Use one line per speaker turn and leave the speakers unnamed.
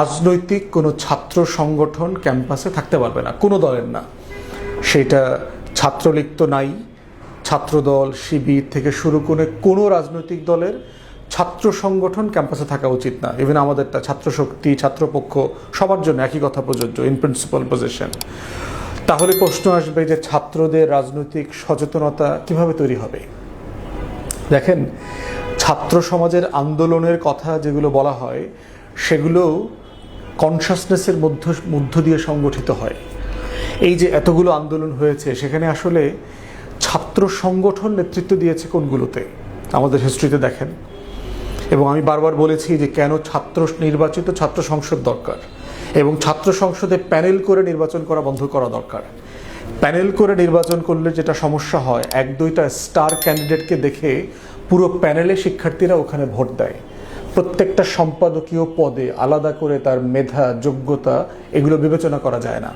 রাজনৈতিক কোনো ছাত্র সংগঠন ক্যাম্পাসে থাকতে পারবে না, কোনো দলের না। সেটা ছাত্রলীগ তো নাই, ছাত্রদল, শিবির থেকে শুরু করে কোনো রাজনৈতিক দলের ছাত্র সংগঠন ক্যাম্পাসে থাকা উচিত না। ইভেন আমাদেরটা ছাত্র শক্তি, ছাত্রপক্ষ, সবার জন্য একই কথা প্রযোজ্য, ইন প্রিন্সিপাল পজিশন। তাহলে প্রশ্ন আসবে যে ছাত্রদের রাজনৈতিক সচেতনতা কিভাবে তৈরি হবে? দেখেন, ছাত্র সমাজের আন্দোলনের কথা যেগুলো বলা হয় সেগুলো কনসাসনেসের মধ্য দিয়ে সংগঠিত হয়। এই যে এতগুলো আন্দোলন হয়েছে, সেখানে আসলে ছাত্র সংগঠন নেতৃত্ব দিয়েছে কোনগুলোতে আমাদের হিস্ট্রিতে দেখেন। এবং আমি বারবার বলেছি যে কেন নির্বাচিত ছাত্র সংসদ দরকার, এবং ছাত্র সংসদে প্যানেল করে নির্বাচন করা বন্ধ করা দরকার। প্যানেল করে নির্বাচন করলে যেটা সমস্যা হয়, এক দুইটা স্টার ক্যান্ডিডেটকে দেখে পুরো প্যানেলে শিক্ষার্থীরা ওখানে ভোট দেয়। প্রত্যেকটা সম্পাদকীয় পদে আলাদা করে তার মেধা, যোগ্যতা এগুলো বিবেচনা করা যায় না।